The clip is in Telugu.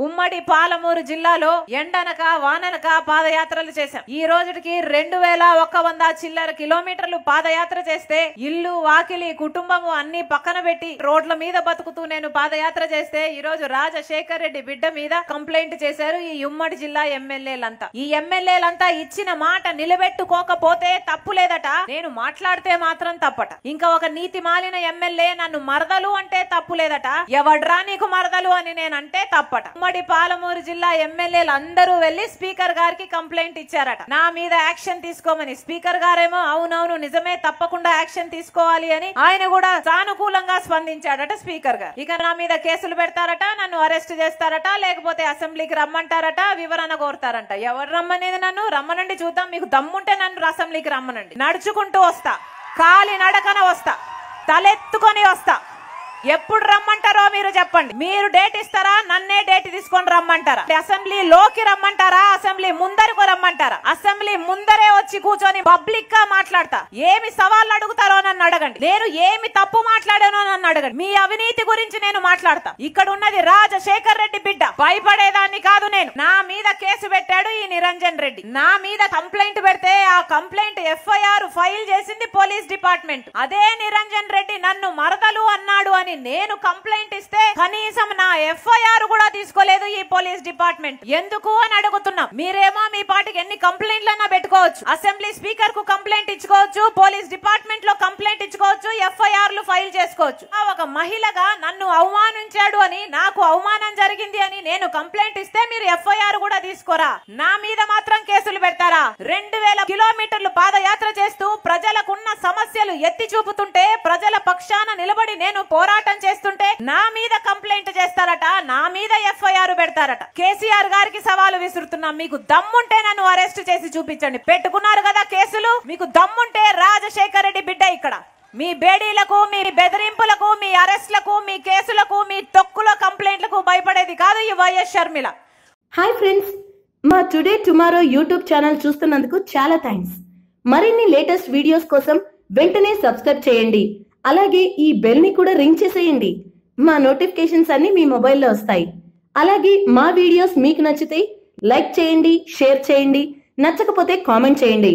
ఉమ్మడి పాలమూరు జిల్లాలో ఎండనక వాననక పాదయాత్రలు చేశాం. ఈ రోజుకి 2100 చిల్లర కిలోమీటర్లు పాదయాత్ర చేస్తే ఇల్లు వాకిలి కుటుంబము అన్ని పక్కన పెట్టి రోడ్ల మీద బతుకుతూ నేను పాదయాత్ర చేస్తే ఈ రోజు రాజశేఖర్ రెడ్డి బిడ్డ మీద కంప్లైంట్ చేశారు ఈ ఉమ్మడి జిల్లా ఎమ్మెల్యేలంతా. ఈ ఎమ్మెల్యేలంతా ఇచ్చిన మాట నిలబెట్టుకోకపోతే తప్పు లేదట, నేను మాట్లాడితే మాత్రం తప్పట. ఇంకా ఒక నీతి మాలిన ఎమ్మెల్యే నన్ను మరదలు అంటే తప్పు లేదట, ఎవడ్రా నీకు మరదలు అని నేనంటే తప్పట. ఉమ్మడి పాలమూరు జిల్లా ఎమ్మెల్యేలు అందరూ వెళ్లి స్పీకర్ గారికి కంప్లైంట్ ఇచ్చారట నా మీద యాక్షన్ తీసుకోమని. స్పీకర్ గారేమో అవునవును నిజమే తప్పకుండా యాక్షన్ తీసుకోవాలి అని ఆయన కూడా సానుకూలంగా స్పందించాడట స్పీకర్ గారు. ఇక నా మీద కేసులు పెడతారట, నన్ను అరెస్ట్ చేస్తారట, లేకపోతే అసెంబ్లీకి రమ్మంటారట, వివరణ కోరుతారంట. ఎవరు రమ్మనేది? నన్ను రమ్మనండి చూద్దాం, మీకు దమ్ముంటే నన్ను అసెంబ్లీకి రమ్మనండి. నడుచుకుంటూ వస్తా, కాలి నడకన వస్తా, తలెత్తుకొని వస్తా. ఎప్పుడు రమ్మంటారో మీరు చెప్పండి. మీరు డేట్ ఇస్తారా, నన్నే డేట్ తీసుకొని రమ్మంటారా? అసెంబ్లీ లోకి రమ్మంటారా, అసెంబ్లీ ముందరకు రమ్మంటారా? అసెంబ్లీ ముందరే వచ్చి కూర్చొని పబ్లిక్ గా మాట్లాడతా. ఏమి సవాళ్ళు అడుగుతారో నన్ను అడగండి, నేను ఏమి తప్పు మాట్లాడానో నన్ను అడగండి. మీ అవినీతి గురించి నేను మాట్లాడతా. ఇక్కడ ఉన్నది రాజశేఖర్ రెడ్డి బిడ్డ, భయపడేదాన్ని కాదు నేను. నా మీద కేసు పెట్టాడు ఈ నిరంజన్ రెడ్డి, నా మీద కంప్లైంట్ పెడితే ఆ కంప్లైంట్ ఎఫ్ఐఆర్ ఫైల్ చేసింది పోలీస్ డిపార్ట్మెంట్. అదే నిరంజన్ రెడ్డి నన్ను మరదలు అన్నాడు అని నేను కంప్లైంట్ ఇస్తే కనీసం నా ఎఫ్ఐఆర్ కూడా తీసుకోలేదు ఈ పోలీస్ డిపార్ట్మెంట్. ఎందుకు అని అడుగుతున్నాం. మీరేమో మీ పార్టీకి ఎన్ని కంప్లైంట్లన్నా పెట్టుకోవచ్చు, అసెంబ్లీ స్పీకర్ కు కంప్లైంట్ ఇచ్చుకోవచ్చు, పోలీస్ డిపార్ట్మెంట్ లో కంప్లైంట్ ఇచ్చుకోవచ్చు, ఎఫ్ఐఆర్లు ఫైల్ చేసుకోవచ్చు. ఒక మహిళగా నన్ను అవమానించాడు అని, నాకు అవమానం జరిగింది అని నేను కంప్లైంట్ ఇస్తే మీరు ఎఫ్ఐఆర్ కూడా తీసుకోరా, నా మీద మాత్రం కేసులు పెడతారా? 2000 కిలోమీటర్లు పాదయాత్ర చేస్తూ ప్రజలకున్న సమస్యలు ఎత్తి చూపుతుంటే, ప్రజల పక్షాన నిలబడి నేను పోరాటం చేస్తుంటే నా మీద కంప్లైంట్ చేస్తారట, నా మీద ఎఫ్ఐఆర్ పెడతారట. కేసీఆర్ గారికి సవాలు విసురుతున్నాం, మీకు దమ్ముంటే నన్ను అరెస్ట్ చేసి చూపించండి. పెట్టుకున్నారు కదా కేసులు, మీకు దమ్ముంటే రాజశేఖర్ రెడ్డి బిడ్డ ఇక్కడ మీ బేడీలకు, మీ బెదిరింపులకు, మీ అరెస్ట్లకు, మీ కేసులకు, మీ తొక్కుల కంప్లైంట్లకు భయపడేది కాదు ఈ వైఎస్ షర్మిల. హాయ్ ఫ్రెండ్స్, మా టుడే టుమారో యూట్యూబ్ ఛానల్ చూస్తున్నందుకు చాలా థ్యాంక్స్. మరిన్ని లేటెస్ట్ వీడియోస్ కోసం వెంటనే సబ్స్క్రైబ్ చేయండి. అలాగే ఈ బెల్ ని కూడా రింగ్ చేసేయండి. మా నోటిఫికేషన్స్ అన్ని మీ మొబైల్లో వస్తాయి. అలాగే మా వీడియోస్ మీకు నచ్చితే లైక్ చేయండి, షేర్ చేయండి, నచ్చకపోతే కామెంట్ చేయండి.